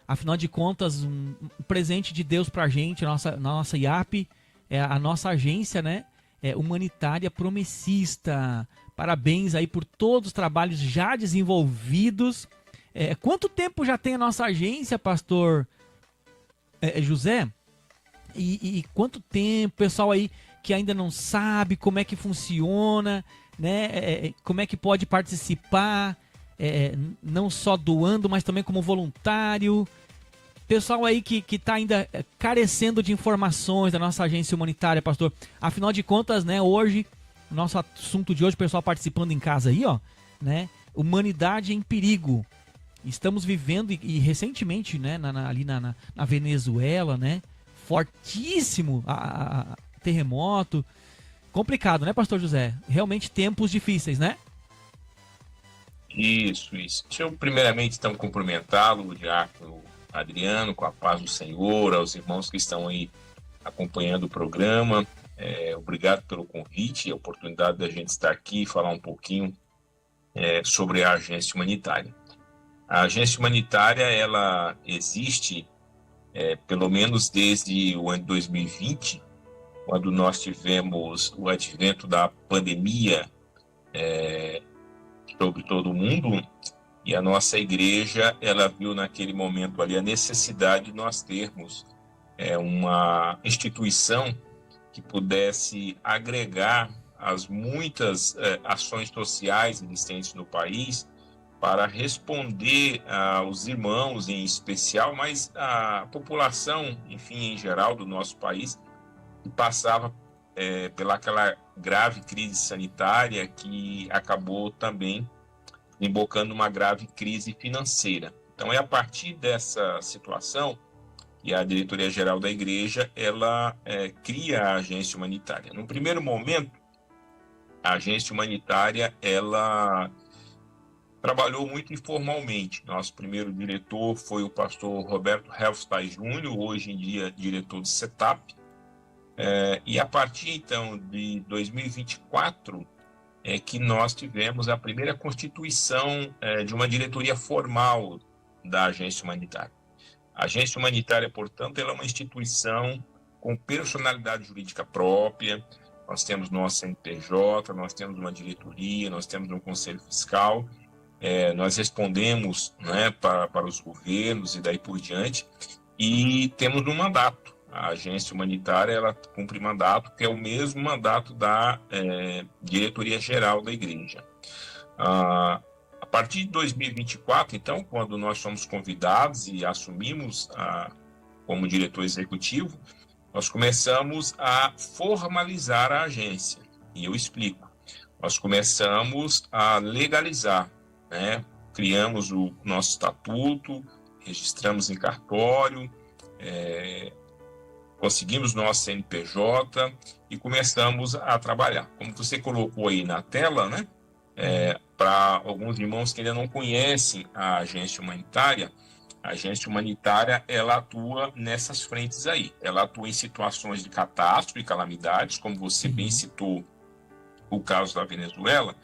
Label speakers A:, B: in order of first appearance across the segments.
A: Afinal de contas, um presente de Deus pra gente, nossa IAP, a nossa agência, né? Humanitária promessista. Parabéns aí por todos os trabalhos já desenvolvidos. Quanto tempo já tem a nossa agência, pastor José? E quanto tempo, pessoal aí que ainda não sabe como é que funciona, né? Como é que pode participar, não só doando, mas também como voluntário. Pessoal aí que está ainda carecendo de informações da nossa agência humanitária, pastor. Afinal de contas, né, hoje, o nosso assunto de hoje, pessoal participando em casa aí, ó, né? Humanidade em perigo. Estamos vivendo, e recentemente, né, ali na Venezuela, né? Fortíssimo terremoto. Complicado, né, pastor José? Realmente tempos difíceis, né?
B: Isso. Deixa eu primeiramente, então, cumprimentá-lo, o diácono Adriano, com a paz do Senhor, aos irmãos que estão aí acompanhando o programa. Obrigado pelo convite e a oportunidade da gente estar aqui e falar um pouquinho sobre a agência humanitária. A agência humanitária, ela existe pelo menos desde o ano de 2020, quando nós tivemos o advento da pandemia sobre todo o mundo, e a nossa igreja, ela viu naquele momento ali a necessidade de nós termos uma instituição que pudesse agregar as muitas ações sociais existentes no país para responder aos irmãos em especial, mas à população, enfim, em geral do nosso país, que passava pelaquela grave crise sanitária que acabou também embocando uma grave crise financeira. Então, é a partir dessa situação que a diretoria-geral da igreja, ela cria a agência humanitária. No primeiro momento, a agência humanitária, ela trabalhou muito informalmente. Nosso primeiro diretor foi o pastor Roberto Helfstein Júnior, hoje em dia diretor do CETAP. E a partir, então, de 2024, que nós tivemos a primeira constituição de uma diretoria formal da agência humanitária. A agência humanitária, portanto, ela é uma instituição com personalidade jurídica própria. Nós temos nosso CNPJ, nós temos uma diretoria, nós temos um conselho fiscal, nós respondemos, né, para os governos e daí por diante, e temos um mandato. A agência humanitária, ela cumpre mandato, que é o mesmo mandato da diretoria-geral da igreja. A partir de 2024, então, quando nós fomos convidados e assumimos como diretor executivo, nós começamos a formalizar a agência. E eu explico. Nós começamos a legalizar, né? Criamos o nosso estatuto, registramos em cartório, conseguimos nosso CNPJ e começamos a trabalhar. Como você colocou aí na tela, né? Para alguns irmãos que ainda não conhecem a agência humanitária, ela atua nessas frentes aí. Ela atua em situações de catástrofe e calamidades, como você bem citou o caso da Venezuela,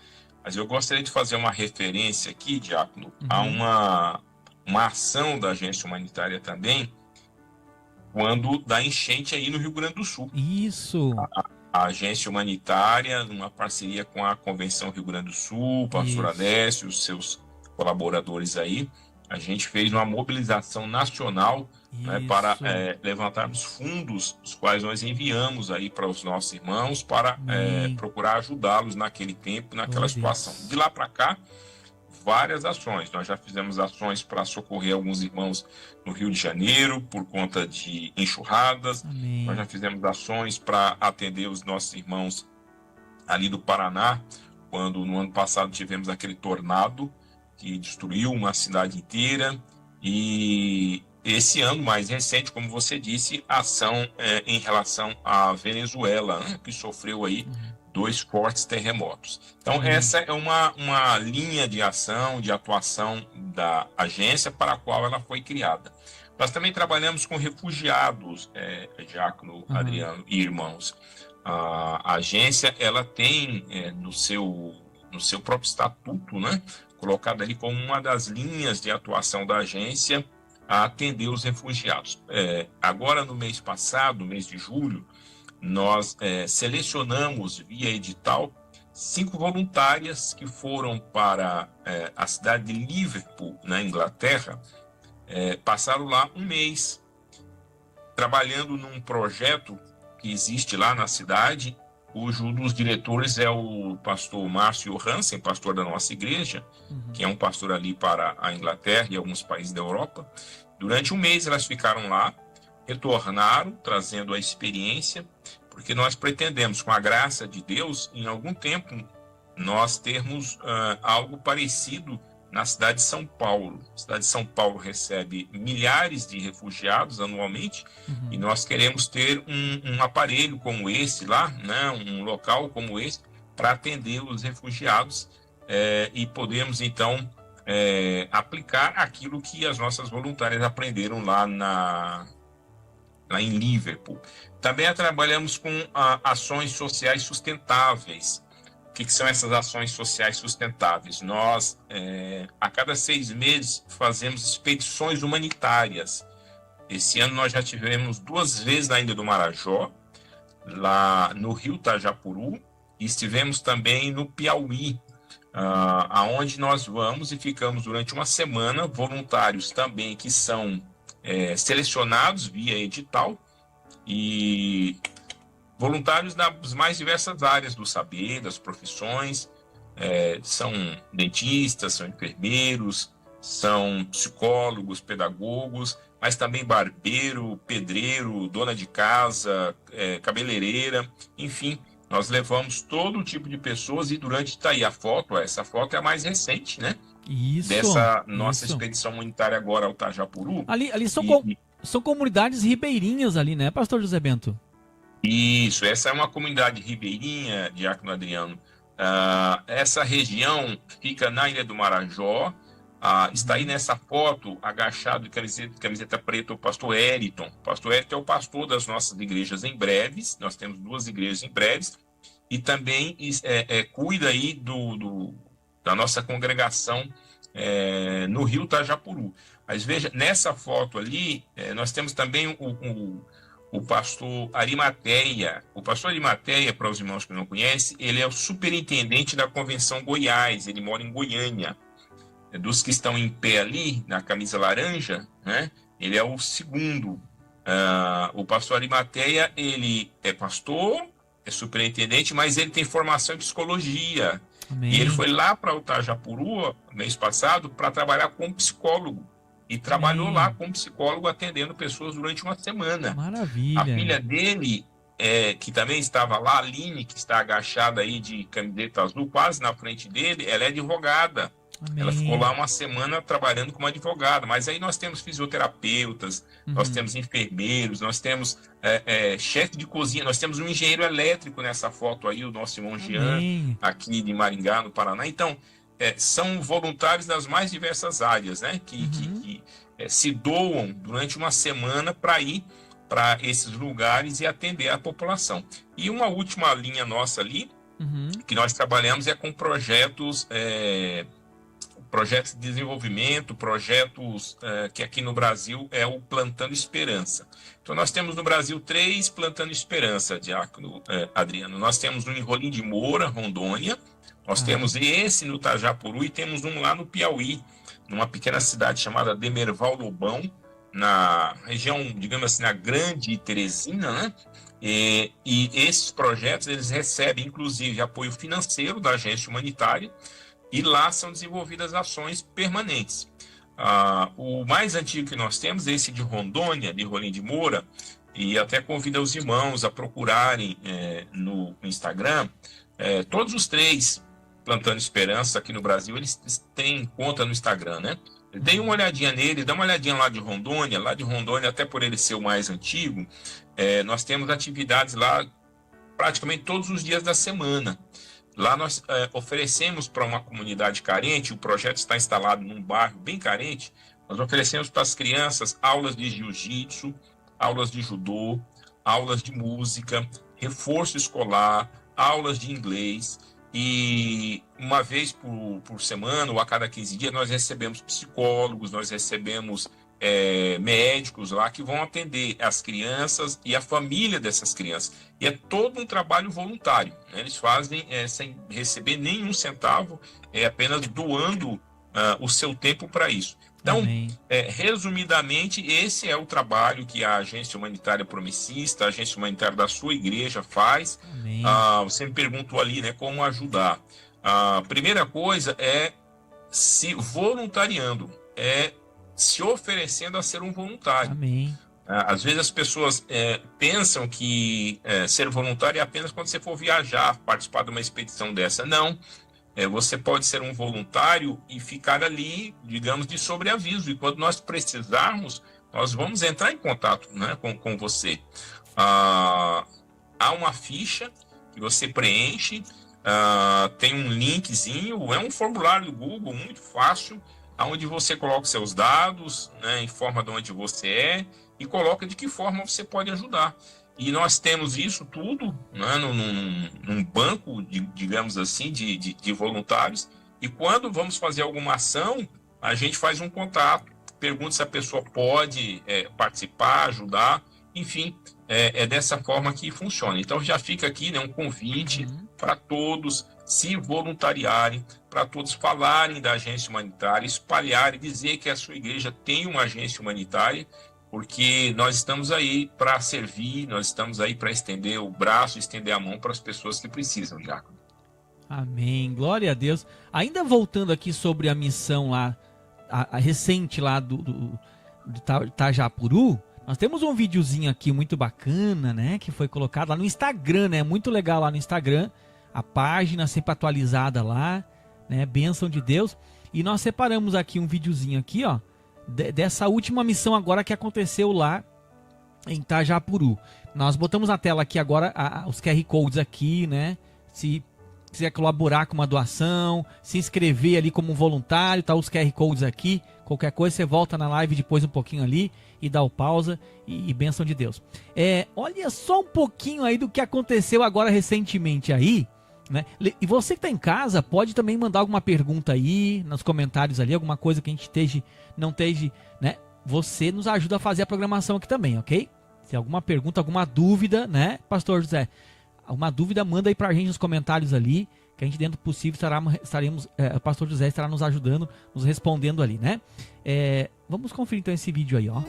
B: mas eu gostaria de fazer uma referência aqui, diácono, a uma ação da agência humanitária também, quando da enchente aí no Rio Grande do Sul.
A: Isso.
B: A agência humanitária, numa parceria com a Convenção Rio Grande do Sul, o pastor Adécio, os seus colaboradores aí, a gente fez uma mobilização nacional, né, para levantarmos fundos, os quais nós enviamos aí para os nossos irmãos, para procurar ajudá-los naquele tempo, naquela situação. De lá para cá, várias ações. Nós já fizemos ações para socorrer alguns irmãos no Rio de Janeiro, por conta de enxurradas.
A: Amém.
B: Nós já fizemos ações para atender os nossos irmãos ali do Paraná, quando no ano passado tivemos aquele tornado que destruiu uma cidade inteira. E esse ano mais recente, como você disse, ação em relação à Venezuela, né, que sofreu aí 2 fortes terremotos. Então, essa é uma linha de ação, de atuação da agência para a qual ela foi criada. Nós também trabalhamos com refugiados, diácono Adriano e irmãos. A agência, ela tem no seu próprio estatuto, né, colocado ali como uma das linhas de atuação da agência, a atender os refugiados. Agora, no mês passado, mês de julho, nós selecionamos via edital 5 voluntárias que foram para a cidade de Liverpool, na Inglaterra, passaram lá um mês trabalhando num projeto que existe lá na cidade, cujo um dos diretores é o pastor Márcio Hansen, pastor da nossa igreja, que é um pastor ali para a Inglaterra e alguns países da Europa. Durante um mês elas ficaram lá, retornaram, trazendo a experiência, porque nós pretendemos, com a graça de Deus, em algum tempo, nós termos algo parecido na cidade de São Paulo. A cidade de São Paulo recebe milhares de refugiados anualmente, e nós queremos ter um aparelho como esse lá, né, um local como esse, para atender os refugiados, e podemos, então, aplicar aquilo que as nossas voluntárias aprenderam lá em Liverpool. Também trabalhamos com ações sociais sustentáveis. O que são essas ações sociais sustentáveis? Nós, a cada 6 meses, fazemos expedições humanitárias. Esse ano nós já tivemos 2 vezes na Ilha do Marajó, lá no Rio Tajapuru, e estivemos também no Piauí, aonde nós vamos e ficamos durante uma semana, voluntários também que são selecionados via edital, e voluntários das mais diversas áreas do saber, das profissões, são dentistas, são enfermeiros, são psicólogos, pedagogos, mas também barbeiro, pedreiro, dona de casa, cabeleireira, enfim, nós levamos todo tipo de pessoas. E durante, tá aí a foto, essa foto é a mais recente, né?
A: Isso,
B: dessa nossa
A: isso.
B: expedição humanitária agora ao Tajapuru.
A: Ali são comunidades ribeirinhas ali, né, pastor José Bento?
B: Isso, essa é uma comunidade ribeirinha, diácono Adriano. Essa região fica na Ilha do Marajó. Está aí nessa foto, agachado, de camiseta preta, o pastor Eriton. O pastor Eriton é o pastor das nossas igrejas em Breves. Nós temos 2 igrejas em Breves. E também cuida aí da nossa congregação no Rio Tajapuru. Mas veja, nessa foto ali, nós temos também o pastor Arimateia. O pastor Arimateia, para os irmãos que não conhecem, ele é o superintendente da Convenção Goiás, ele mora em Goiânia. Dos que estão em pé ali, na camisa laranja, né, ele é o segundo. O pastor Arimateia, ele é pastor, é superintendente, mas ele tem formação em psicologia.
A: Amém.
B: E ele foi lá para o Tajapuru, mês passado, para trabalhar como psicólogo. E trabalhou lá como psicólogo, atendendo pessoas durante uma semana.
A: Maravilha.
B: A filha dele, que também estava lá, a Aline, que está agachada aí de camiseta azul, quase na frente dele, ela é advogada.
A: Amém.
B: Ela ficou lá uma semana trabalhando como advogada. Mas aí nós temos fisioterapeutas, nós temos enfermeiros, nós temos chefe de cozinha, nós temos um engenheiro elétrico nessa foto aí, o nosso irmão Jean, aqui de Maringá, no Paraná. Então, são voluntários das mais diversas áreas, né? Que se doam durante uma semana para ir para esses lugares e atender a população. E uma última linha nossa ali, que nós trabalhamos, com projetos de desenvolvimento, projetos que aqui no Brasil é o Plantando Esperança. Então nós temos no Brasil 3 Plantando Esperança, diácono Adriano. Nós temos um em Rolim de Moura, Rondônia, nós temos esse no Tajapuru e temos um lá no Piauí, numa pequena cidade chamada Demerval Lobão, na região, digamos assim, na Grande Teresina, né? E esses projetos, eles recebem, inclusive, apoio financeiro da agência humanitária, e lá são desenvolvidas ações permanentes. O mais antigo que nós temos é esse de Rondônia, de Rolim de Moura, e até convido os irmãos a procurarem no Instagram. Todos os 3 Plantando Esperança aqui no Brasil, eles têm conta no Instagram, né? Dê uma olhadinha nele, dá uma olhadinha lá de Rondônia, até por ele ser o mais antigo, nós temos atividades lá praticamente todos os dias da semana. Lá nós oferecemos para uma comunidade carente, o projeto está instalado num bairro bem carente, nós oferecemos para as crianças aulas de jiu-jitsu, aulas de judô, aulas de música, reforço escolar, aulas de inglês, e uma vez por semana ou a cada 15 dias nós recebemos psicólogos, nós recebemos médicos lá que vão atender as crianças e a família dessas crianças. E é todo um trabalho voluntário, né? Eles fazem sem receber nenhum centavo, apenas doando o seu tempo para isso. Então, resumidamente, esse é o trabalho que a Agência Humanitária Promessista, a Agência Humanitária da sua igreja faz. Você me perguntou ali, né, como ajudar. A primeira coisa é se voluntariando, se oferecendo a ser um voluntário.
A: Amém.
B: Às vezes as pessoas pensam que ser voluntário é apenas quando você for viajar, participar de uma expedição dessa. Não. Você pode ser um voluntário e ficar ali, digamos, de sobreaviso. E quando nós precisarmos, nós vamos entrar em contato, né, com você. Há uma ficha que você preenche, tem um linkzinho, é um formulário do Google muito fácil, onde você coloca seus dados, né, informa de onde você é e coloca de que forma você pode ajudar. E nós temos isso tudo, né, num banco, digamos assim, de voluntários. E quando vamos fazer alguma ação, a gente faz um contato, pergunta se a pessoa pode participar, ajudar. Enfim, é dessa forma que funciona. Então já fica aqui, né, um convite para todos se voluntariarem, para todos falarem da agência humanitária, espalharem, dizer que a sua igreja tem uma agência humanitária, porque nós estamos aí para servir, nós estamos aí para estender o braço, estender a mão para as pessoas que precisam, Diácono.
A: Amém, glória a Deus. Ainda voltando aqui sobre a missão lá, a recente lá do Tajapuru, nós temos um videozinho aqui muito bacana, né, que foi colocado lá no Instagram, né, muito legal lá no Instagram, a página sempre atualizada lá, né, bênção de Deus. E nós separamos aqui um videozinho aqui, ó, dessa última missão agora que aconteceu lá em Tajapuru. Nós botamos na tela aqui agora os QR Codes aqui, né? Se quiser colaborar com uma doação, se inscrever ali como voluntário, tá os QR Codes aqui. Qualquer coisa você volta na live depois um pouquinho ali e dá o pausa e bênção de Deus. Olha só um pouquinho aí do que aconteceu agora recentemente aí, né? E você que está em casa pode também mandar alguma pergunta aí nos comentários ali, alguma coisa que a gente não esteja, né? Você nos ajuda a fazer a programação aqui também, ok? Se alguma pergunta, alguma dúvida, né, Pastor José? Alguma dúvida, manda aí pra gente nos comentários ali, que a gente, dentro do possível, estaremos, o Pastor José estará nos ajudando, nos respondendo ali, né? Vamos conferir então esse vídeo aí, ó.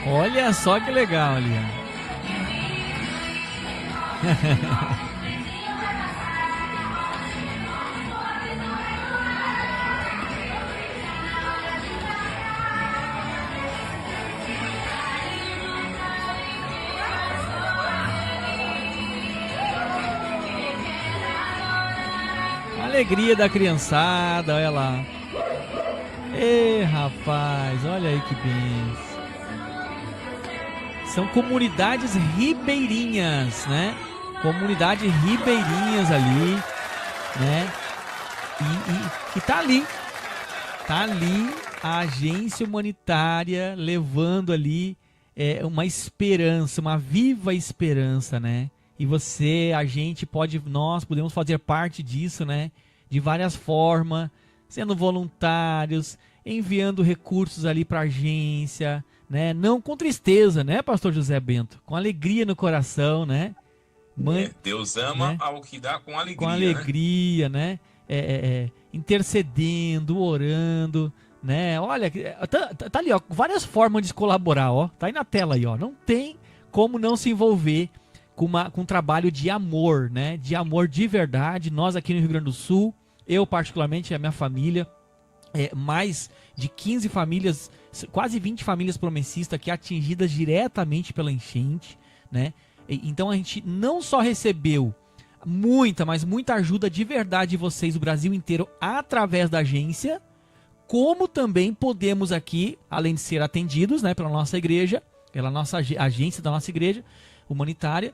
A: Olha só que legal ali. Alegria da criançada, olha lá. Ei, rapaz, olha aí que benção. São comunidades ribeirinhas, né? Comunidades ribeirinhas ali, né? E tá ali a agência humanitária levando ali uma esperança, uma viva esperança, né? E nós podemos fazer parte disso, né? De várias formas, sendo voluntários, enviando recursos ali para a agência, né? Não com tristeza, né, Pastor José Bento? Com alegria no coração, né?
B: Deus ama, né, ao que dá com alegria. Com
A: alegria, né? Intercedendo, orando, né? Olha, tá ali, ó, várias formas de colaborar, ó. Tá aí na tela aí, ó. Não tem como não se envolver com um trabalho de amor, né? De amor de verdade. Nós aqui no Rio Grande do Sul, Eu, particularmente, a minha família, mais de 15 famílias, quase 20 famílias promessistas que atingidas diretamente pela enchente, né? Então a gente não só recebeu mas muita ajuda de verdade de vocês, o Brasil inteiro, através da agência, como também podemos aqui, além de ser atendidos, né, pela nossa igreja, pela nossa agência da nossa igreja humanitária,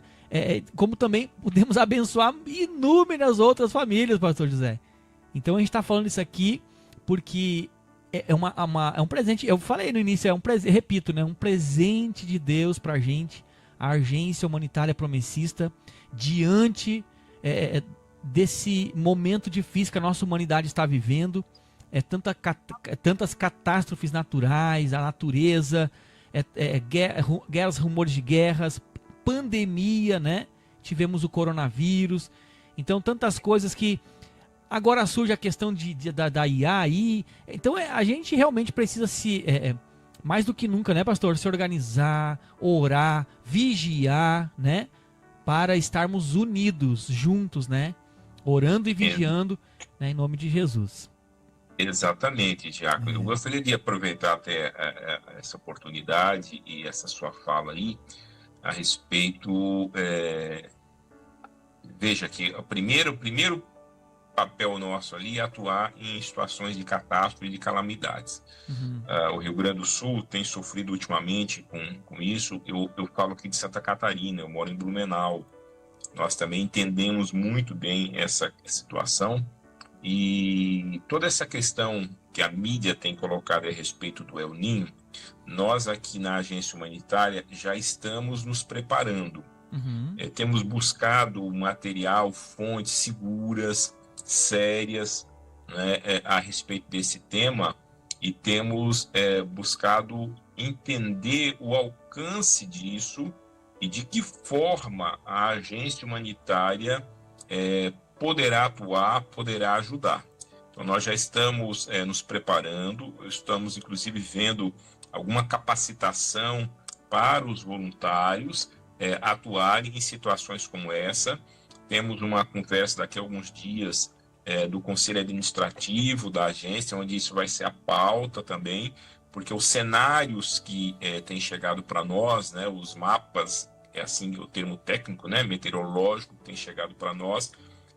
A: como também podemos abençoar inúmeras outras famílias, pastor José. Então a gente está falando isso aqui porque é um presente, eu falei no início, repito, né, um presente de Deus pra gente, a agência humanitária promessista, diante desse momento difícil que a nossa humanidade está vivendo, tantas catástrofes naturais, a natureza, guerras, rumores de guerras, pandemia, né? Tivemos o coronavírus, então tantas coisas que agora surge a questão da IA aí. Então a gente realmente precisa mais do que nunca, né, pastor? Se organizar, orar, vigiar, né? Para estarmos unidos, juntos, né? Orando e vigiando, né, em nome de Jesus.
B: Exatamente, Tiago. Eu gostaria de aproveitar até essa oportunidade e essa sua fala aí a respeito. Veja que o primeiro papel nosso ali é atuar em situações de catástrofe e de calamidades.
A: Uhum.
B: O Rio Grande do Sul tem sofrido ultimamente com isso. Eu falo aqui de Santa Catarina, eu moro em Blumenau. Nós também entendemos muito bem essa situação. E toda essa questão que a mídia tem colocado a respeito do El Niño, nós aqui na agência humanitária já estamos nos preparando.
A: Uhum.
B: Temos buscado material, fontes seguras, sérias, né, a respeito desse tema, e temos buscado entender o alcance disso e de que forma a agência humanitária poderá atuar, poderá ajudar. Então, nós já estamos nos preparando, estamos inclusive vendo alguma capacitação para os voluntários atuarem em situações como essa. Temos uma conversa daqui a alguns dias do Conselho Administrativo da agência, onde isso vai ser a pauta também, porque os cenários que têm chegado para nós, né, os mapas, é assim o termo técnico, né, meteorológico, que tem chegado para nós,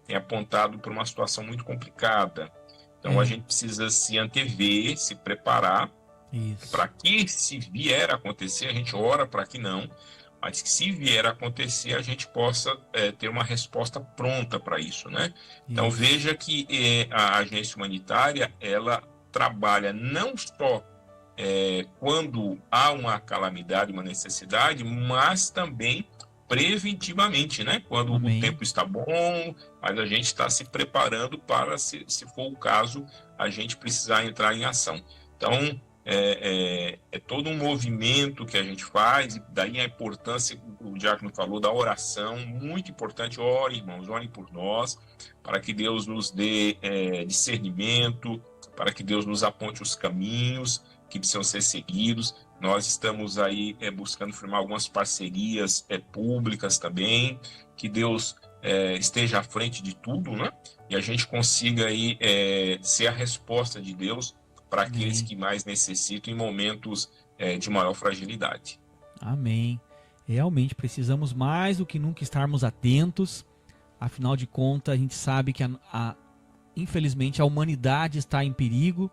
B: tem apontado para uma situação muito complicada. Então, a gente precisa se antever, se preparar, para que, se vier a acontecer, a gente ora para que não, mas que se vier a acontecer, a gente possa ter uma resposta pronta para isso, né? Então, veja que a agência humanitária, ela trabalha não só quando há uma calamidade, uma necessidade, mas também preventivamente, né? Quando
A: Amém.
B: O tempo está bom, mas a gente está se preparando para, se for o caso, a gente precisar entrar em ação. Então, é todo um movimento que a gente faz, e daí a importância, o diácono falou, da oração, muito importante. Orem, irmãos, orem por nós, para que Deus nos dê discernimento, para que Deus nos aponte os caminhos que precisam ser seguidos. Nós estamos aí buscando firmar algumas parcerias públicas também, que Deus esteja à frente de tudo, né? E a gente consiga aí ser a resposta de Deus para aqueles que mais necessitam em momentos de maior fragilidade.
A: Amém. Realmente precisamos mais do que nunca estarmos atentos. Afinal de contas, a gente sabe que infelizmente a humanidade está em perigo.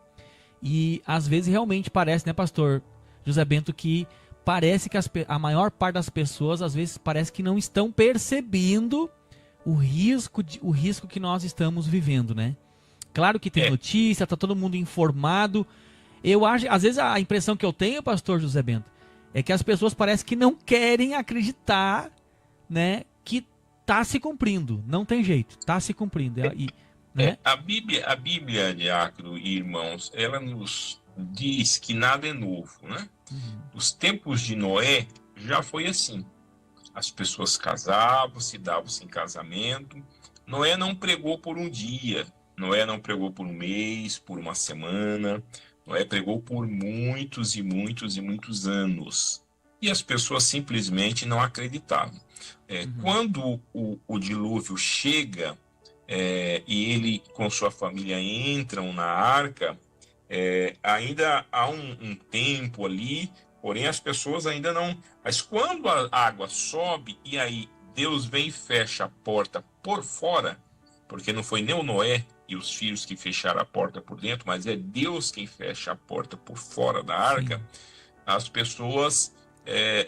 A: E às vezes realmente parece, né, pastor José Bento, que parece que a maior parte das pessoas às vezes parece que não estão percebendo o risco que nós estamos vivendo, né? Claro que tem notícia, tá todo mundo informado. Eu acho, às vezes a impressão que eu tenho, pastor José Bento, é que as pessoas parecem que não querem acreditar, né, que tá se cumprindo. Não tem jeito, tá se cumprindo. Né?
B: A Bíblia, diácono e irmãos, ela nos diz que nada é novo, né? Os tempos de Noé já foi assim. As pessoas casavam, se davam-se em casamento. Noé não pregou por um dia, Noé não pregou por um mês, por uma semana. Noé pregou por muitos e muitos e muitos anos. E as pessoas simplesmente não acreditavam. Quando o dilúvio chega, e ele com sua família entram na arca, ainda há um tempo ali, porém as pessoas ainda não... Mas quando a água sobe e aí Deus vem e fecha a porta por fora, porque não foi nem o Noé e os filhos que fecharam a porta por dentro, mas é Deus quem fecha a porta por fora da arca.
A: Sim.
B: As pessoas,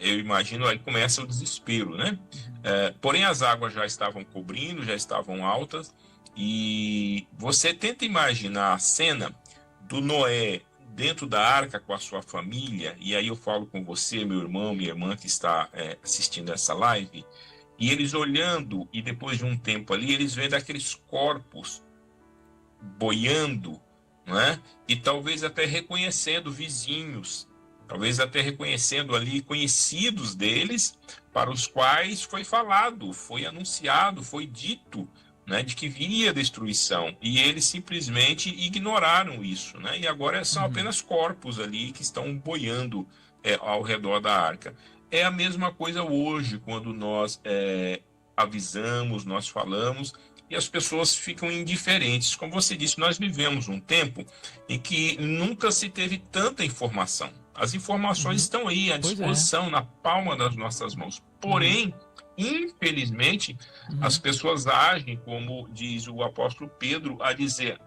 B: eu imagino, aí começa o desespero, né? Porém as águas já estavam cobrindo, já estavam altas, e você tenta imaginar a cena do Noé dentro da arca com a sua família, e aí eu falo com você, meu irmão, minha irmã que está assistindo essa live, e eles olhando, e depois de um tempo ali, eles vendo aqueles corpos boiando, né? E talvez até reconhecendo vizinhos, talvez até reconhecendo ali conhecidos deles, para os quais foi falado, foi anunciado, foi dito, né, de que viria destruição, e eles simplesmente ignoraram isso, né? E agora são apenas corpos ali que estão boiando ao redor da arca. É a mesma coisa hoje, quando nós avisamos, nós falamos, e as pessoas ficam indiferentes. Como você disse, nós vivemos um tempo em que nunca se teve tanta informação. As informações estão aí à disposição, na palma das nossas mãos. Porém, infelizmente, as pessoas agem, como diz o apóstolo Pedro, a dizer: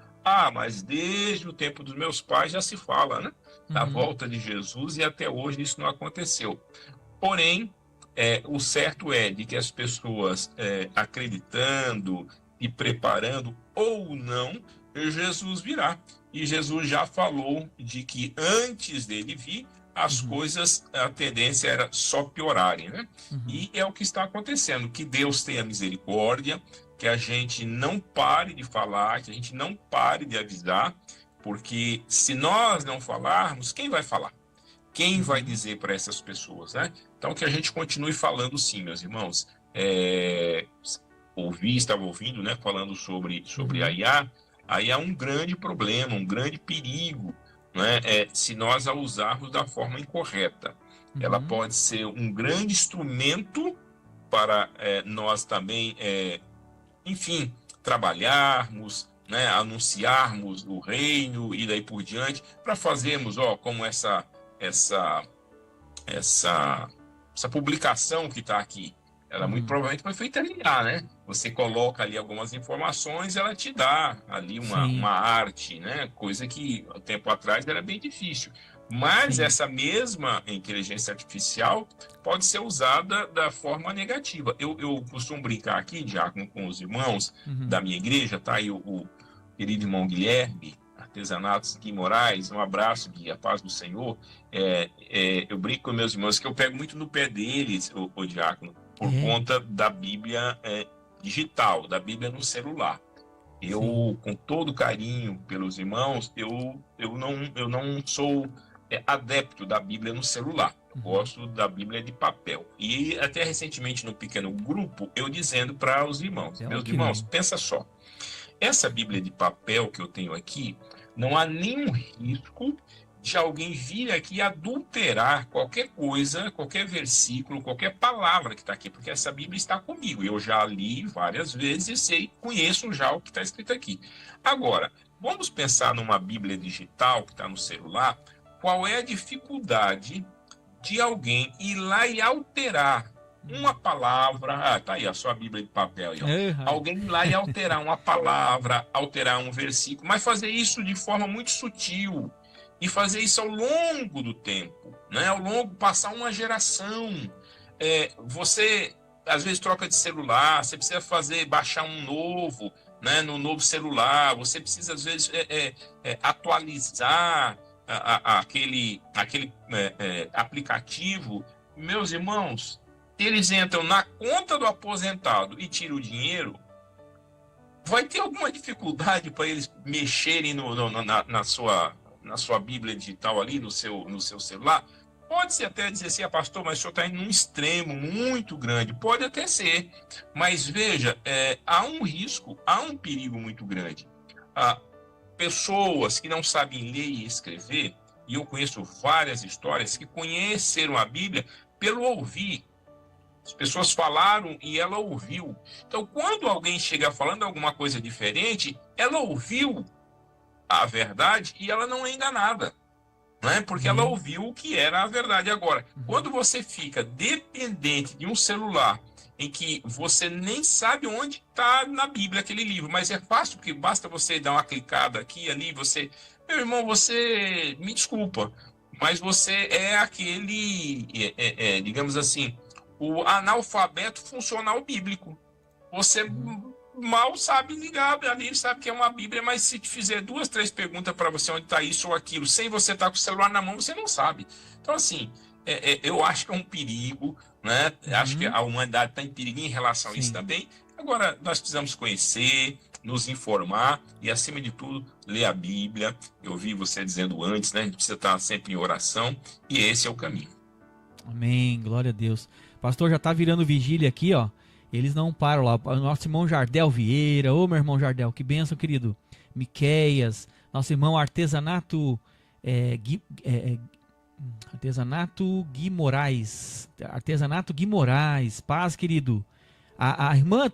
B: mas desde o tempo dos meus pais já se fala, né? Da volta de Jesus, e até hoje isso não aconteceu. Porém, o certo é de que as pessoas acreditando e preparando ou não, Jesus virá. E Jesus já falou de que antes dele vir, as coisas, a tendência era só piorarem, né? E é o que está acontecendo. Que Deus tenha misericórdia, que a gente não pare de falar, que a gente não pare de avisar, porque se nós não falarmos, quem vai falar? Quem vai dizer para essas pessoas, né? Então, que a gente continue falando sim, meus irmãos. Estava ouvindo, né, falando sobre a IA. A IA é um grande problema, um grande perigo, né? Se nós a usarmos da forma incorreta. Ela pode ser um grande instrumento para nós também, enfim, trabalharmos, né, anunciarmos o reino e daí por diante, para fazermos, como essa publicação que está aqui. Ela muito provavelmente foi feita em IA, né? Você coloca ali algumas informações, ela te dá ali uma arte, né? Coisa que há tempo atrás era bem difícil. Mas essa mesma inteligência artificial pode ser usada da forma negativa. Eu costumo brincar aqui, Diácono, com os irmãos da minha igreja, tá aí o querido irmão Guilherme, Artesanatos Gui Moraes, um abraço, Gui, a paz do Senhor. Eu brinco com meus irmãos que eu pego muito no pé deles, o Diácono, por conta da Bíblia digital, da Bíblia no celular. Eu, com todo carinho pelos irmãos, eu não sou adepto da Bíblia no celular. Eu gosto da Bíblia de papel. E até recentemente, no pequeno grupo, eu dizendo para os irmãos, meus irmãos, pensa só, essa Bíblia de papel que eu tenho aqui, não há nenhum risco de alguém vir aqui adulterar qualquer coisa, qualquer versículo, qualquer palavra que está aqui, porque essa Bíblia está comigo. Eu já li várias vezes e conheço já o que está escrito aqui. Agora, vamos pensar numa Bíblia digital que está no celular. Qual é a dificuldade de alguém ir lá e alterar uma palavra? Tá aí a sua Bíblia de papel aí, ó. Alguém ir lá e alterar uma palavra, alterar um versículo, mas fazer isso de forma muito sutil. E fazer isso ao longo do tempo, né? Ao longo, passar uma geração. Você, às vezes, troca de celular, você precisa baixar um novo, né? No novo celular, você precisa, às vezes, atualizar aquele aplicativo. Meus irmãos, eles entram na conta do aposentado e tiram o dinheiro. Vai ter alguma dificuldade para eles mexerem na sua Bíblia digital ali, no seu celular? Pode-se até dizer assim, pastor, mas o senhor está indo num extremo muito grande. Pode até ser, mas veja, há um risco, há um perigo muito grande. Pessoas que não sabem ler e escrever, e eu conheço várias histórias que conheceram a Bíblia pelo ouvir. As pessoas falaram e ela ouviu. Então, quando alguém chega falando alguma coisa diferente, ela ouviu a verdade e ela não é enganada, né? Porque ela ouviu o que era a verdade. Agora, quando você fica dependente de um celular em que você nem sabe onde está na Bíblia aquele livro, mas é fácil, porque basta você dar uma clicada aqui e ali, você... Meu irmão, você... Me desculpa, mas você é aquele, digamos assim, o analfabeto funcional bíblico. Você mal sabe ligar ali, sabe que é uma Bíblia, mas se te fizer 2, 3 perguntas para você onde está isso ou aquilo, sem você estar com o celular na mão, você não sabe. Então, assim, eu acho que é um perigo, né? Acho que a humanidade está em perigo em relação a isso também. Agora, nós precisamos conhecer, nos informar e, acima de tudo, ler a Bíblia. Eu ouvi você dizendo antes, né? A gente precisa estar sempre em oração e esse é o caminho.
A: Amém, glória a Deus. Pastor, já tá virando vigília aqui, ó. Eles não param lá. O nosso irmão Jardel Vieira. Ô, meu irmão Jardel, que bênção, querido. Miqueias. Nosso irmão Artesanato Artesanato Gui Moraes. Artesanato Gui Moraes. Paz, querido. A irmã,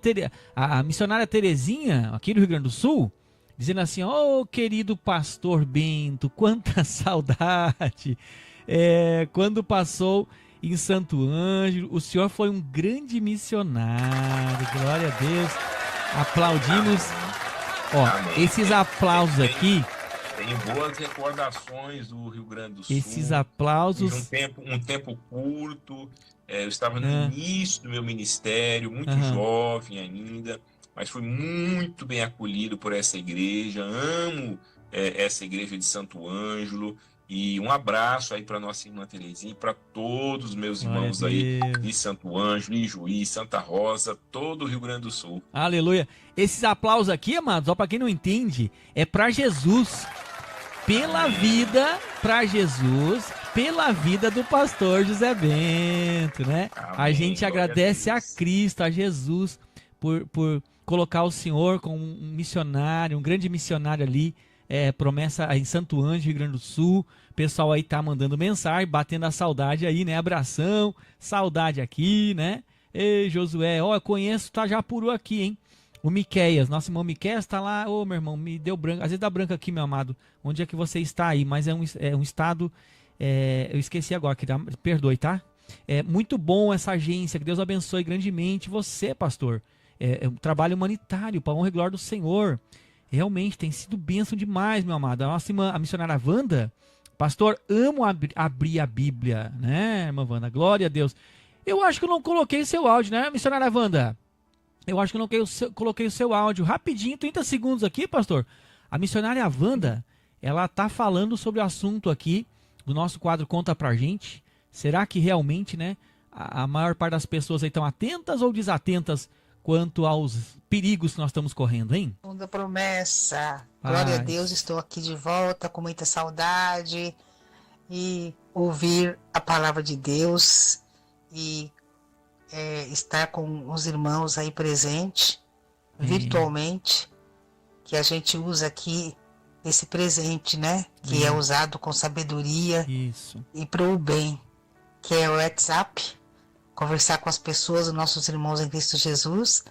A: a missionária Terezinha, aqui do Rio Grande do Sul, dizendo assim, ô, querido pastor Bento, quanta saudade. Quando passou em Santo Ângelo, o senhor foi um grande missionário, glória a Deus. Aplaudimos. Ó, esses aplausos aqui.
B: Tenho boas recordações do Rio Grande do Sul.
A: Esses aplausos.
B: Um tempo curto. Eu estava no início do meu ministério, muito jovem ainda, mas fui muito bem acolhido por essa igreja. Amo essa igreja de Santo Ângelo. E um abraço aí para nossa irmã Terezinha e para todos os meus irmãos aí de Santo Ângelo, Ijuí, Santa Rosa, todo o Rio Grande do Sul.
A: Aleluia. Esses aplausos aqui, amados, ó, para quem não entende, é para Jesus. Pela vida, para Jesus, pela vida do pastor José Bento, né?
B: Amém.
A: A gente agradece a Cristo, a Jesus, por colocar o senhor como um missionário, um grande missionário ali, promessa em Santo Ângelo, Rio Grande do Sul. O pessoal aí tá mandando mensagem, batendo a saudade aí, né? Abração, saudade aqui, né? Ei, Josué, ó, eu conheço, tá já apurou aqui, hein? O Miqueias, nosso irmão Miqueias tá lá, ô, meu irmão, me deu branco, às vezes dá branco aqui, meu amado, onde é que você está aí? Mas é um estado, eu esqueci agora, perdoe, tá? É muito bom essa agência, que Deus abençoe grandemente você, pastor. É um trabalho humanitário, para honra e glória do Senhor. Realmente tem sido bênção demais, meu amado. A nossa irmã, a missionária Wanda, pastor, amo abrir a Bíblia, né, irmã Wanda? Glória a Deus. Eu acho que eu não coloquei o seu áudio, né, missionária Wanda? Eu acho que eu não coloquei o seu áudio. Rapidinho, 30 segundos aqui, pastor. A missionária Wanda, ela tá falando sobre o assunto aqui do nosso quadro Conta Pra Gente. Será que realmente, né, a maior parte das pessoas aí estão atentas ou desatentas quanto aos perigos que nós estamos correndo, hein?
C: Segunda promessa. Glória a Deus, estou aqui de volta com muita saudade e ouvir a palavra de Deus e estar com os irmãos aí presente, virtualmente, que a gente usa aqui esse presente, né? Que é usado com sabedoria e para o bem, que é o WhatsApp. Conversar com as pessoas, os nossos irmãos em Cristo Jesus,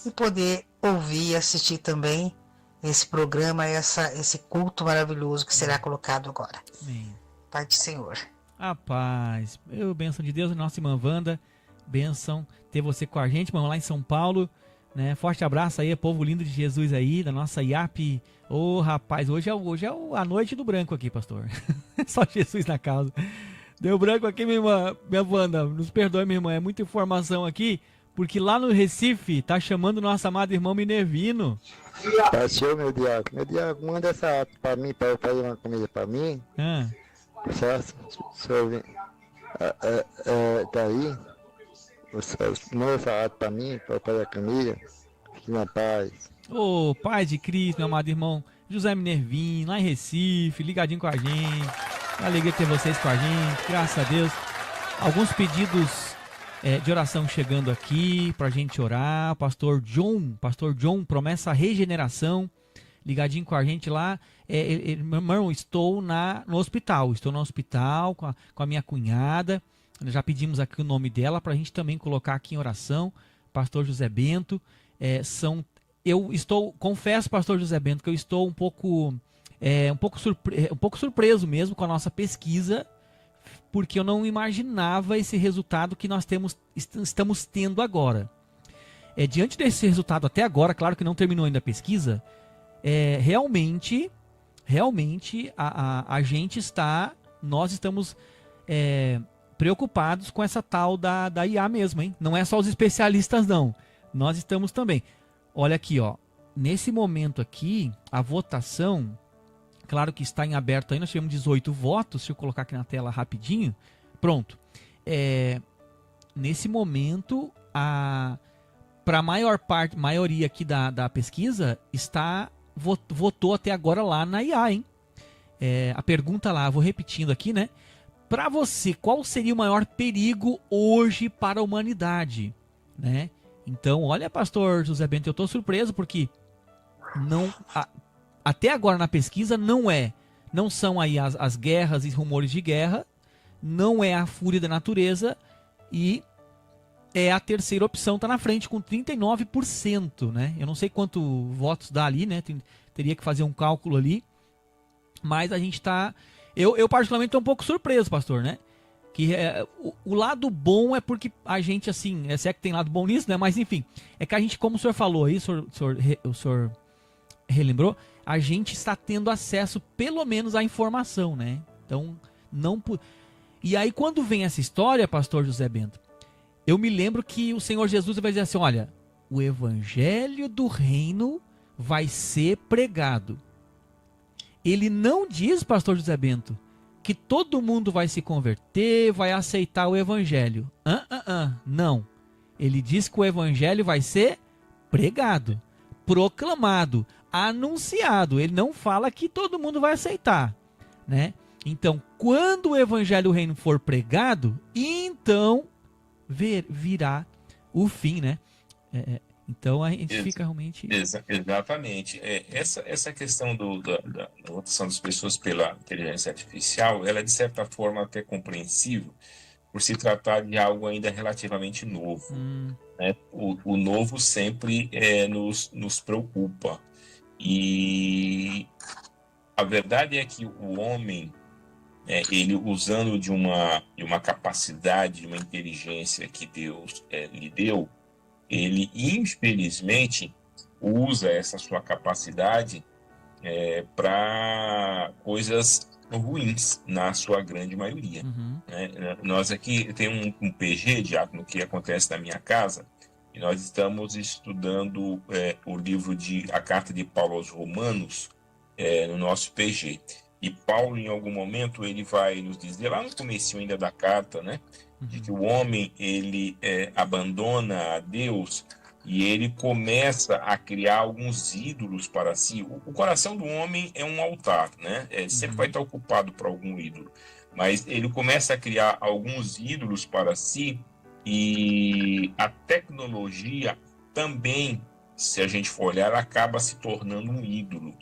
C: e poder ouvir e assistir também esse programa, esse culto maravilhoso que será colocado agora.
A: Amém.
C: Pai do Senhor.
A: A paz. Bênção de Deus, nossa irmã Wanda. Bênção ter você com a gente, irmão, lá em São Paulo. Né? Forte abraço aí, povo lindo de Jesus aí, da nossa IAP. Ô, rapaz, hoje é a noite do branco aqui, pastor. Só Jesus na causa. Deu branco aqui, minha irmã, minha Wanda, nos perdoe, minha irmã, é muita informação aqui, porque lá no Recife tá chamando nosso amado irmão Minervino.
D: Pastor, meu diácono, manda essa ata pra mim, pra eu fazer uma comida pra mim. Senhor, tá aí? Manda essa ata pra mim, pra eu fazer a comida. Fique na paz.
A: Ô, Pai de Cristo, meu amado irmão José Minervino, lá em Recife, ligadinho com a gente. É uma alegria ter vocês com a gente, graças a Deus. Alguns pedidos de oração chegando aqui pra gente orar. Pastor John, promessa regeneração, ligadinho com a gente lá. Meu irmão, estou no hospital com a minha cunhada. Nós já pedimos aqui o nome dela para a gente também colocar aqui em oração. Pastor José Bento. Confesso, pastor José Bento, que eu estou um pouco surpreso mesmo com a nossa pesquisa, porque eu não imaginava esse resultado que nós estamos tendo agora. Diante desse resultado até agora, claro que não terminou ainda a pesquisa, realmente nós estamos preocupados com essa tal da IA mesmo, hein? Não é só os especialistas, não. Nós estamos também. Olha aqui, ó. Nesse momento aqui, a votação, claro que está em aberto aí, nós tivemos 18 votos, deixa eu colocar aqui na tela rapidinho. Pronto. Nesse momento, para a maioria aqui da pesquisa, votou até agora lá na IA, hein? A pergunta lá, vou repetindo aqui, né? Para você, qual seria o maior perigo hoje para a humanidade, né? Então, olha, pastor José Bento, eu estou surpreso porque até agora na pesquisa não são aí as guerras e rumores de guerra, não é a fúria da natureza e é a terceira opção, está na frente com 39%, né? Eu não sei quanto votos dá ali, né? Teria que fazer um cálculo ali, mas a gente está... Eu particularmente estou um pouco surpreso, pastor, né? Que o lado bom é porque a gente, assim, se é que tem lado bom nisso, né? Mas enfim, é que a gente, como o senhor falou aí, o senhor relembrou, a gente está tendo acesso, pelo menos, à informação, né? Então, não... E aí, quando vem essa história, pastor José Bento, eu me lembro que o Senhor Jesus vai dizer assim, olha, o evangelho do reino vai ser pregado. Ele não diz, pastor José Bento, que todo mundo vai se converter, vai aceitar o evangelho. Não. Ele diz que o evangelho vai ser pregado, proclamado, anunciado. Ele não fala que todo mundo vai aceitar, né? Então, quando o evangelho do reino for pregado, então virá o fim, né? Então a gente fica realmente...
B: Exatamente. Essa questão da votação das pessoas pela inteligência artificial, ela é de certa forma até compreensível, por se tratar de algo ainda relativamente novo. Né? O novo sempre nos preocupa. E a verdade é que o homem, ele usando de uma capacidade, de uma inteligência que Deus lhe deu, ele, infelizmente, usa essa sua capacidade para coisas ruins, na sua grande maioria. Né? Nós aqui tem um PG, Diácono, que acontece na minha casa, e nós estamos estudando o livro a carta de Paulo aos Romanos no nosso PG. E Paulo, em algum momento, ele vai nos dizer, lá no comecinho ainda da carta, né? De que o homem, ele abandona a Deus e ele começa a criar alguns ídolos para si. O coração do homem é um altar, né? Sempre vai estar ocupado por algum ídolo. Mas ele começa a criar alguns ídolos para si e a tecnologia também, se a gente for olhar, acaba se tornando um ídolo.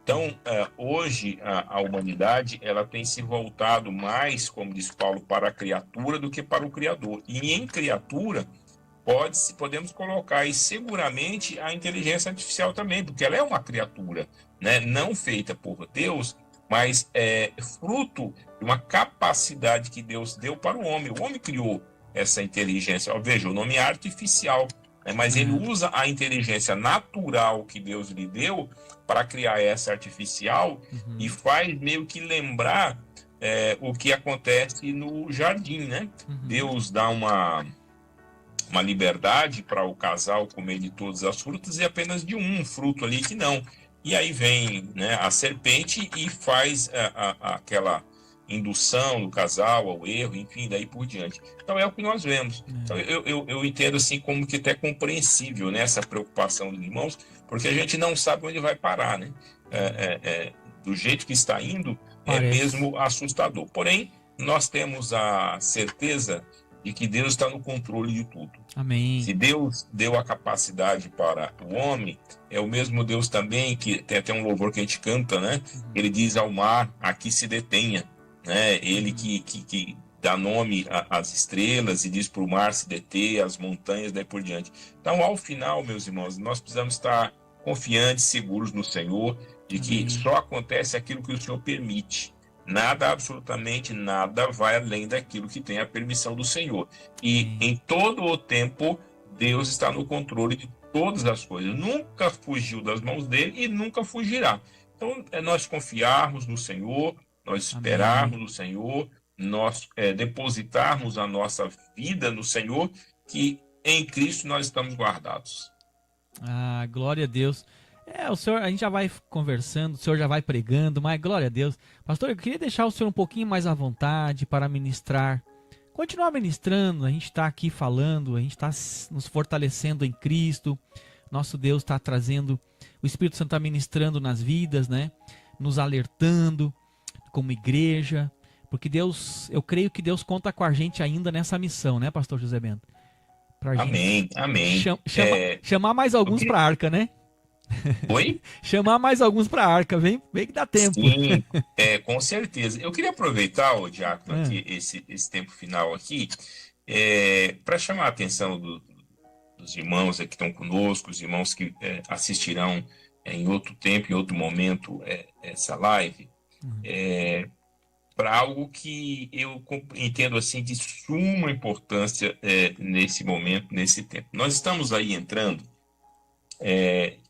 B: Então, hoje, a humanidade ela tem se voltado mais, como diz Paulo, para a criatura do que para o Criador. E em criatura, podemos colocar aí seguramente a inteligência artificial também, porque ela é uma criatura, né? Não feita por Deus, mas fruto de uma capacidade que Deus deu para o homem. O homem criou essa inteligência. Veja, o nome é artificial, mas ele usa a inteligência natural que Deus lhe deu para criar essa artificial e faz meio que lembrar o que acontece no jardim, né? Deus dá uma liberdade para o casal comer de todas as frutas e apenas de um fruto ali que não. E aí vem, né, a serpente e faz aquela indução do casal ao erro, enfim, daí por diante. Então é o que nós vemos. Então, eu entendo assim como que até compreensível, né, essa preocupação dos irmãos, porque a gente não sabe onde vai parar, né? Do jeito que está indo, é mesmo assustador. Porém, nós temos a certeza de que Deus está no controle de tudo.
A: Amém.
B: Se Deus deu a capacidade para o homem, é o mesmo Deus também, que tem até um louvor que a gente canta, né? Ele diz ao mar, aqui se detenha. Né? Ele que dá nome às estrelas e diz para o mar se deter, as montanhas, daí por diante. Então, ao final, meus irmãos, nós precisamos estar confiantes, seguros no Senhor, de que só acontece aquilo que o Senhor permite. Nada, absolutamente nada, vai além daquilo que tem a permissão do Senhor. E em todo o tempo, Deus está no controle de todas as coisas. Nunca fugiu das mãos dele e nunca fugirá. Então, é nós confiarmos no Senhor, nós esperarmos no Senhor, nós depositarmos a nossa vida no Senhor, que em Cristo nós estamos guardados.
A: Ah, glória a Deus. O senhor, a gente já vai conversando, o senhor já vai pregando, mas glória a Deus. Pastor, eu queria deixar o senhor um pouquinho mais à vontade para ministrar. Continuar ministrando, a gente está aqui falando, a gente está nos fortalecendo em Cristo. Nosso Deus está trazendo, o Espírito Santo está ministrando nas vidas, né? Nos alertando como igreja. Porque Deus, eu creio que Deus conta com a gente ainda nessa missão, né, pastor José Bento?
B: Amém, amém.
A: Chamar mais alguns para a arca, né?
B: Oi?
A: Chamar mais alguns para a arca, vem que dá tempo.
B: Sim, com certeza. Eu queria aproveitar, o Diácono, aqui, esse tempo final aqui, para chamar a atenção dos irmãos que estão conosco, os irmãos que assistirão em outro tempo, em outro momento, essa live, para algo que eu entendo assim de suma importância nesse momento, nesse tempo. Nós estamos aí entrando,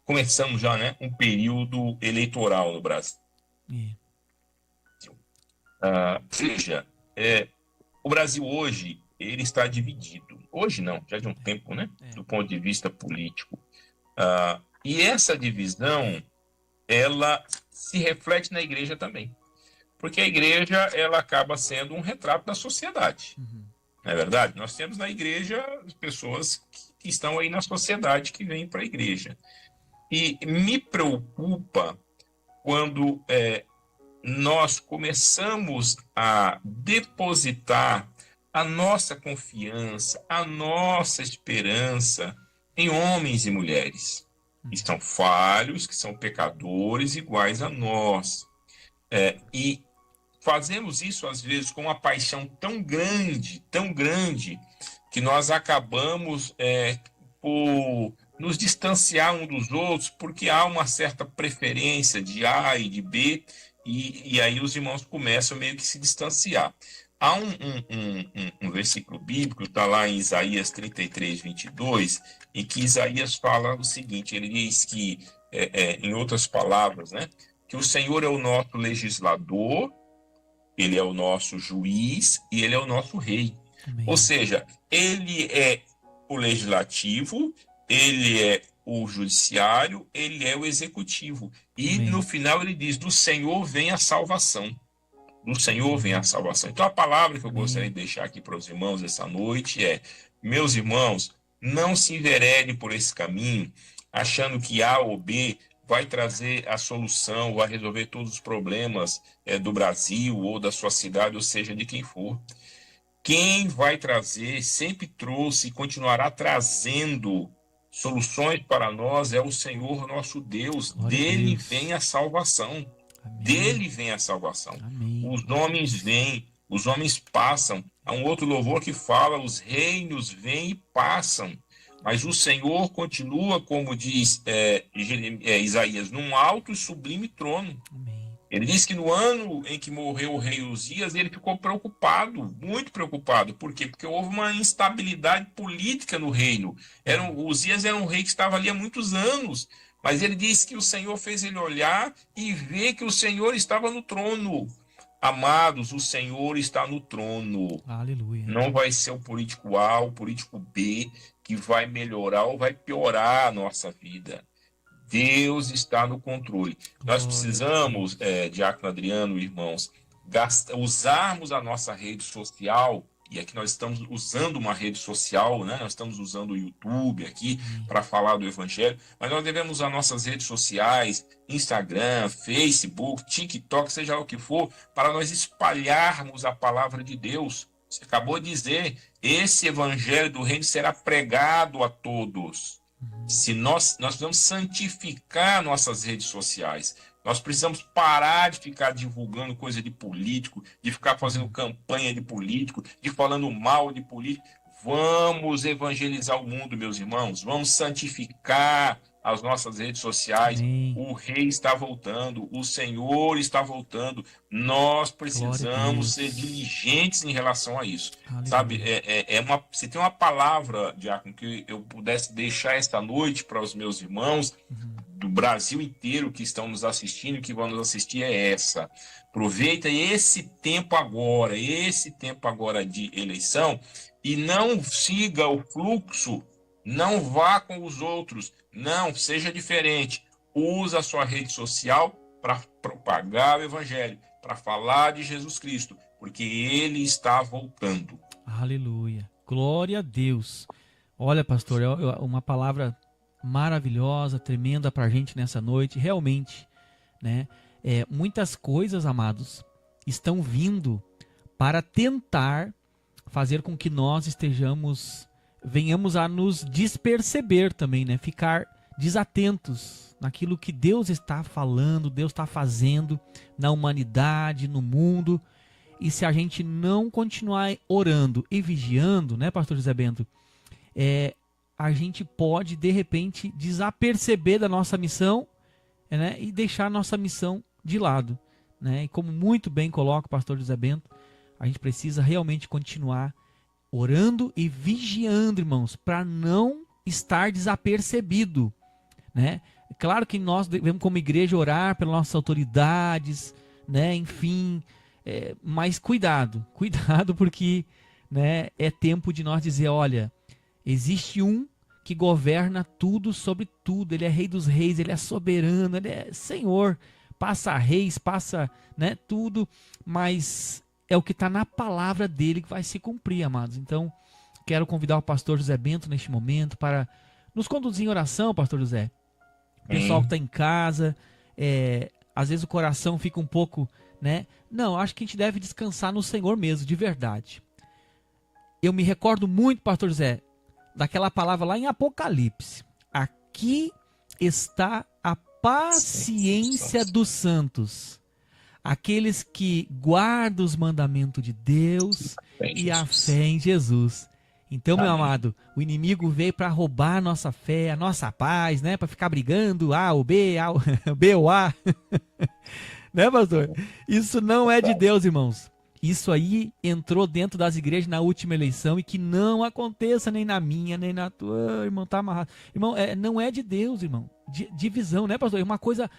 B: começamos já, né, um período eleitoral no Brasil. Veja, o Brasil hoje, ele está dividido. Hoje não, já de um tempo, né, do ponto de vista político. E essa divisão, ela se reflete na igreja também. Porque a igreja, ela acaba sendo um retrato da sociedade. Não é verdade? Nós temos na igreja pessoas que estão aí na sociedade, que vêm para a igreja. E me preocupa quando nós começamos a depositar a nossa confiança, a nossa esperança em homens e mulheres que são falhos, que são pecadores iguais a nós. E fazemos isso, às vezes, com uma paixão tão grande, que nós acabamos por nos distanciar um dos outros, porque há uma certa preferência de A e de B, e aí os irmãos começam meio que se distanciar. Há um versículo bíblico, está lá em Isaías 33, 22, em que Isaías fala o seguinte, ele diz que, em outras palavras, né, que o Senhor é o nosso legislador, ele é o nosso juiz e ele é o nosso rei. Amém. Ou seja, ele é o legislativo, ele é o judiciário, ele é o executivo. E no final ele diz, do Senhor vem a salvação. Do Senhor vem a salvação. Então a palavra que eu gostaria de deixar aqui para os irmãos essa noite é, meus irmãos, não se enveredem por esse caminho, achando que A ou B vai trazer a solução, vai resolver todos os problemas do Brasil ou da sua cidade, ou seja, de quem for. Quem vai trazer, sempre trouxe e continuará trazendo soluções para nós é o Senhor nosso Deus. Glória dele Deus. Vem a salvação. Amém. Dele vem a salvação. Amém. Os homens vêm, os homens passam. Há um outro louvor que fala, os reinos vêm e passam. Mas o Senhor continua, como diz Isaías, num alto e sublime trono. Amém. Ele diz que no ano em que morreu o rei Uzias, ele ficou preocupado, muito preocupado. Por quê? Porque houve uma instabilidade política no reino. Uzias era um rei que estava ali há muitos anos, mas ele diz que o Senhor fez ele olhar e ver que o Senhor estava no trono. Amados, o Senhor está no trono. Aleluia. Não vai ser o político A, o político B, que vai melhorar ou vai piorar a nossa vida. Deus está no controle. Nós precisamos, Diácono Adriano, irmãos, usarmos a nossa rede social, e aqui nós estamos usando uma rede social, né? Nós estamos usando o YouTube aqui para falar do Evangelho, mas nós devemos usar nossas redes sociais, Instagram, Facebook, TikTok, seja o que for, para nós espalharmos a palavra de Deus. Você acabou de dizer, esse Evangelho do Reino será pregado a todos. Se nós precisamos santificar nossas redes sociais. Nós precisamos parar de ficar divulgando coisa de político, de ficar fazendo campanha de político, de falando mal de político. Vamos evangelizar o mundo, meus irmãos. Vamos santificar as nossas redes sociais.
A: Amém.
B: O Rei está voltando, o Senhor está voltando. Nós precisamos ser diligentes em relação a isso.
A: Aleluia.
B: Sabe, se tem uma palavra, Diácono, que eu pudesse deixar esta noite para os meus irmãos do Brasil inteiro que estão nos assistindo, que vão nos assistir, é essa. Aproveita esse tempo agora de eleição, e não siga o fluxo, não vá com os outros, não, seja diferente. Usa a sua rede social para propagar o evangelho, para falar de Jesus Cristo, porque ele está voltando.
A: Aleluia. Glória a Deus. Olha, pastor, uma palavra maravilhosa, tremenda para a gente nessa noite. Realmente, né? Muitas coisas, amados, estão vindo para tentar fazer com que nós venhamos a nos desperceber também, né? Ficar desatentos naquilo que Deus está falando, Deus está fazendo na humanidade, no mundo. E se a gente não continuar orando e vigiando, né, pastor José Bento, a gente pode, de repente, desaperceber da nossa missão, né, e deixar a nossa missão de lado, né? E como muito bem coloca o pastor José Bento, a gente precisa realmente continuar orando e vigiando, irmãos, para não estar desapercebido, né? Claro que nós devemos, como igreja, orar pelas nossas autoridades, né? Enfim, mas cuidado, porque, né, é tempo de nós dizer, olha, existe um que governa tudo sobre tudo, ele é Rei dos Reis, ele é soberano, ele é Senhor, passa reis, passa, né, tudo, mas é o que está na palavra dele que vai se cumprir, amados. Então, quero convidar o pastor José Bento neste momento para nos conduzir em oração, pastor José. O pessoal que está em casa, às vezes o coração fica um pouco, né? Não, acho que a gente deve descansar no Senhor mesmo, de verdade. Eu me recordo muito, pastor José, daquela palavra lá em Apocalipse. Aqui está a paciência dos santos, aqueles que guardam os mandamentos de Deus e a fé em Jesus. Então, meu amado, o inimigo veio para roubar a nossa fé, a nossa paz, né? Para ficar brigando, A ou B, B ou A. Né, pastor? Isso não é de Deus, irmãos. Isso aí entrou dentro das igrejas na última eleição, e que não aconteça nem na minha, nem na tua, irmão, tá amarrado. Irmão, não é de Deus, irmão. Divisão, né, pastor? É uma coisa...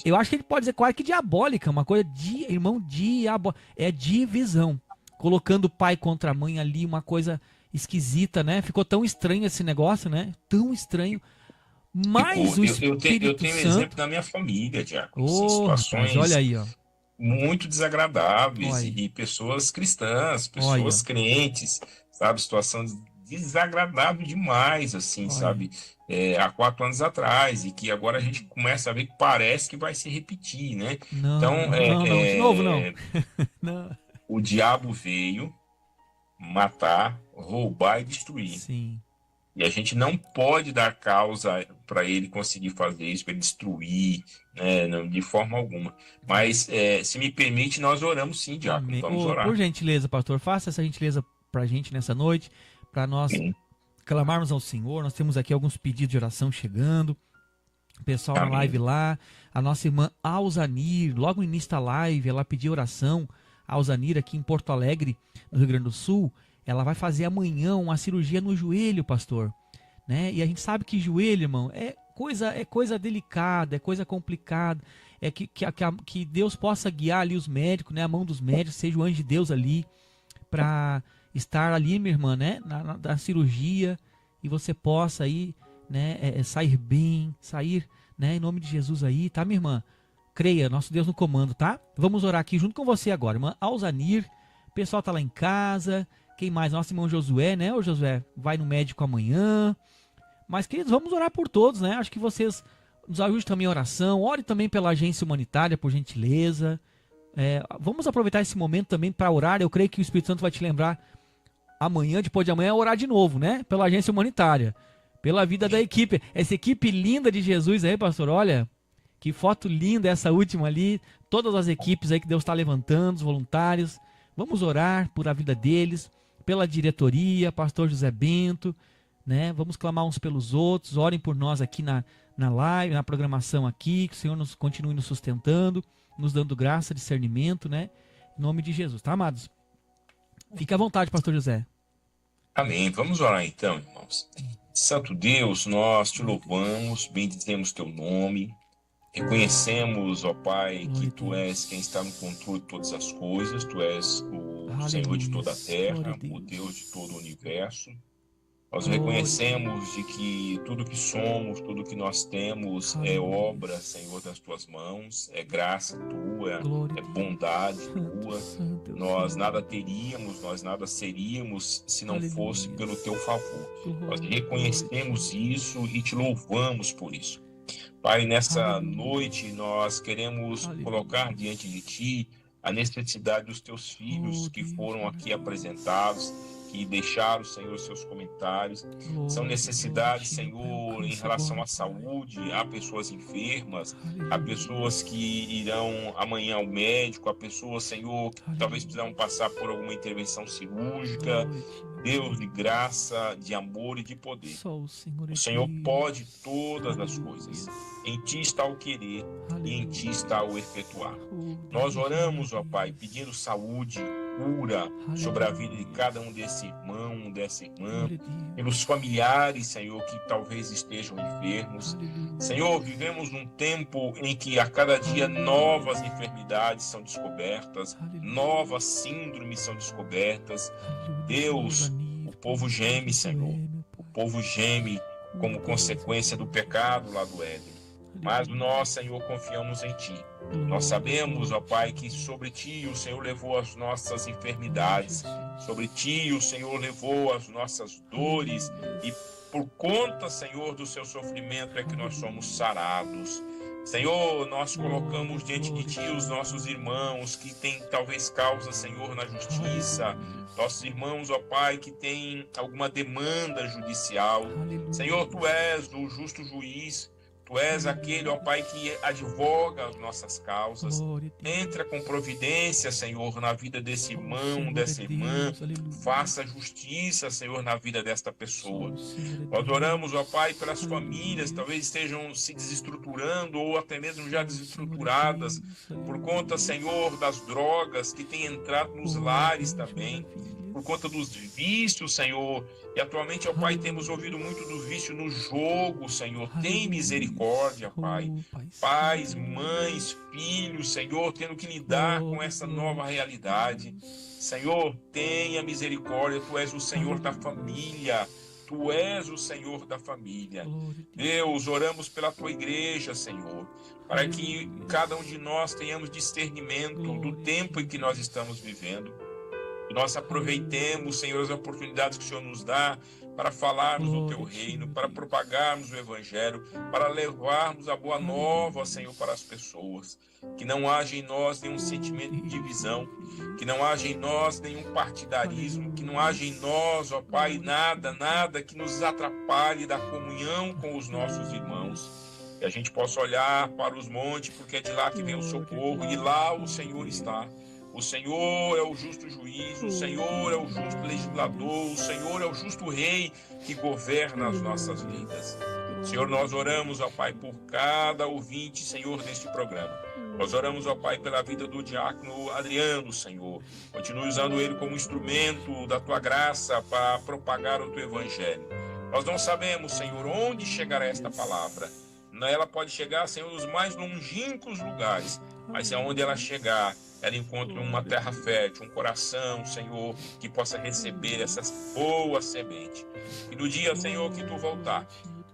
A: eu acho que ele pode dizer quase que diabólica, uma coisa é divisão, colocando pai contra mãe ali, uma coisa esquisita, né? Ficou tão estranho esse negócio, né? Tão estranho. Mas o Espírito
B: eu tenho
A: Santo...
B: exemplo da minha família, Diácono,
A: situações, olha aí, ó,
B: muito desagradáveis, e pessoas cristãs, pessoas crentes, sabe? Situação desagradável demais, assim, sabe? Há 4 anos atrás, e que agora a gente começa a ver que parece que vai se repetir, né?
A: Não,
B: então,
A: não, de novo não. Não.
B: O diabo veio matar, roubar e destruir.
A: Sim.
B: E a gente não pode dar causa para ele conseguir fazer isso, para ele destruir, né? Não, de forma alguma. Mas, se me permite, nós oramos sim, Diácono. Vamos orar.
A: Por gentileza, pastor, faça essa gentileza para a gente nessa noite, para nós clamarmos ao Senhor. Nós temos aqui alguns pedidos de oração chegando. O pessoal na live lá, a nossa irmã Alzanir, logo no início da live, ela pediu oração. A Alzanir, aqui em Porto Alegre, no Rio Grande do Sul, ela vai fazer amanhã uma cirurgia no joelho, pastor, né? E a gente sabe que joelho, irmão, é coisa delicada, é coisa complicada. Que Deus possa guiar ali os médicos, né? A mão dos médicos, seja o anjo de Deus ali, para estar ali, minha irmã, né? Na cirurgia, e você possa aí, né? Sair bem, né? Em nome de Jesus aí, tá, minha irmã? Creia, nosso Deus no comando, tá? Vamos orar aqui junto com você agora, irmã Alzanir. O pessoal tá lá em casa. Quem mais? Nosso irmão Josué, né? O Josué vai no médico amanhã. Mas, queridos, vamos orar por todos, né? Acho que vocês nos ajudem também em oração. Ore também pela agência humanitária, por gentileza. Vamos aproveitar esse momento também para orar. Eu creio que o Espírito Santo vai te lembrar amanhã, depois de amanhã, orar de novo, né? Pela agência humanitária. Pela vida da equipe. Essa equipe linda de Jesus aí, pastor, olha... Que foto linda essa última ali. Todas as equipes aí que Deus está levantando, os voluntários. Vamos orar por a vida deles, pela diretoria, pastor José Bento, né? Vamos clamar uns pelos outros. Orem por nós aqui na live, na programação aqui. Que o Senhor nos continue nos sustentando, nos dando graça, discernimento, né? Em nome de Jesus, tá, amados? Fique à vontade, pastor José.
B: Amém. Vamos orar então, irmãos. Santo Deus, nós te louvamos, bendizemos teu nome. Reconhecemos, ó Pai, que Tu és quem está no controle de todas as coisas. Tu és o Senhor de toda a terra, o Deus de todo o universo. Nós reconhecemos de que tudo que somos, tudo que nós temos é obra, Senhor, das Tuas mãos, é graça Tua, é bondade Tua. Nós nada teríamos, nós nada seríamos se não fosse pelo Teu favor. Nós reconhecemos isso e Te louvamos por isso. Pai, nessa noite nós queremos colocar diante de Ti a necessidade dos Teus filhos que foram aqui apresentados, que deixaram, Senhor, seus comentários. São necessidades, Senhor, em relação à saúde. Há pessoas enfermas, há pessoas que irão amanhã ao médico, há pessoas, Senhor, que talvez precisam passar por alguma intervenção cirúrgica. Deus de graça, de amor e de poder. O Senhor pode todas as coisas. Em Ti está o querer e em Ti está o efetuar. Nós oramos, ó Pai, pedindo saúde, cura sobre a vida de cada um desse irmão, dessa irmã, pelos familiares, Senhor, que talvez estejam enfermos. Senhor, vivemos um tempo em que a cada dia novas enfermidades são descobertas, novas síndromes são descobertas. Deus, o povo geme, Senhor. O povo geme como consequência do pecado lá do Éden. Mas nós, Senhor, confiamos em Ti. Nós sabemos, ó Pai, que sobre Ti o Senhor levou as nossas enfermidades. Sobre Ti o Senhor levou as nossas dores. E por conta, Senhor, do Seu sofrimento é que nós somos sarados. Senhor, nós colocamos diante de Ti os nossos irmãos que têm talvez causa, Senhor, na justiça. Nossos irmãos, ó Pai, que têm alguma demanda judicial. Senhor, Tu és o justo juiz. Tu és aquele, ó Pai, que advoga as nossas causas. Entra com providência, Senhor, na vida desse irmão, dessa irmã. Faça justiça, Senhor, na vida desta pessoa. Nós oramos, ó Pai, pelas famílias, talvez estejam se desestruturando ou até mesmo já desestruturadas por conta, Senhor, das drogas que têm entrado nos lares também. Por conta dos vícios, Senhor. E atualmente, ó Pai, temos ouvido muito do vício no jogo, Senhor. Tem misericórdia, Pai. Pais, mães, filhos, Senhor, tendo que lidar com essa nova realidade. Senhor, tenha misericórdia. Tu és o Senhor da família. Tu és o Senhor da família. Deus, oramos pela Tua igreja, Senhor, para que cada um de nós tenhamos discernimento do tempo em que nós estamos vivendo. Nós aproveitemos, Senhor, as oportunidades que o Senhor nos dá para falarmos do Teu reino, para propagarmos o Evangelho, para levarmos a boa nova, Senhor, para as pessoas. Que não haja em nós nenhum sentimento de divisão, que não haja em nós nenhum partidarismo, que não haja em nós, ó Pai, nada que nos atrapalhe da comunhão com os nossos irmãos. Que a gente possa olhar para os montes, porque é de lá que vem o socorro, e lá o Senhor está. O Senhor é o justo juiz, o Senhor é o justo legislador, o Senhor é o justo rei que governa as nossas vidas. Senhor, nós oramos, ó Pai, por cada ouvinte, Senhor, deste programa. Nós oramos, ó Pai, pela vida do diácono Adriano, Senhor. Continue usando ele como instrumento da Tua graça para propagar o Teu Evangelho. Nós não sabemos, Senhor, onde chegará esta palavra. Ela pode chegar, Senhor, nos mais longínquos lugares, mas é onde ela chegar, ela encontra uma terra fértil, um coração, Senhor, que possa receber essa boa semente. E no dia, Senhor, que Tu voltar,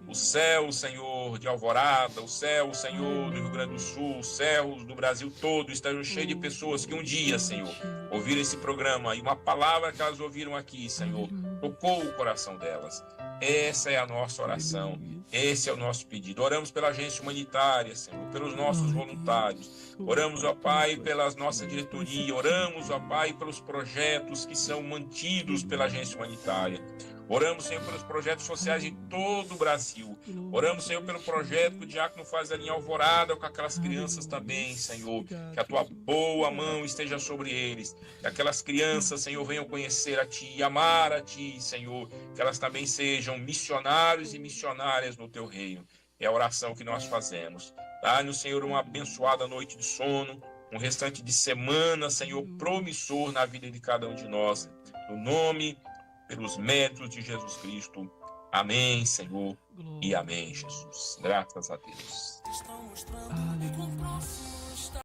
B: o céu, Senhor, de Alvorada, o céu, Senhor, do Rio Grande do Sul, os céus do Brasil todo estejam cheios de pessoas que um dia, Senhor, ouviram esse programa e uma palavra que elas ouviram aqui, Senhor, tocou o coração delas. Essa é a nossa oração, esse é o nosso pedido. Oramos pela agência humanitária, Senhor, pelos nossos voluntários. Oramos, ó Pai, pela nossa diretoria. Oramos, ó Pai, pelos projetos que são mantidos pela agência humanitária. Oramos, Senhor, pelos projetos sociais em todo o Brasil. Oramos, Senhor, pelo projeto que o Diácono faz ali em Alvorada, com aquelas crianças também, Senhor. Que a tua boa mão esteja sobre eles. Que aquelas crianças, Senhor, venham conhecer a Ti e amar a Ti, Senhor. Que elas também sejam missionários e missionárias no Teu reino. É a oração que nós fazemos. Dá-nos, Senhor, uma abençoada noite de sono, um restante de semana, Senhor, promissor na vida de cada um de nós. No nome, pelos méritos de Jesus Cristo. Amém, Senhor, e amém, Jesus. Graças a Deus.
A: Aleluia.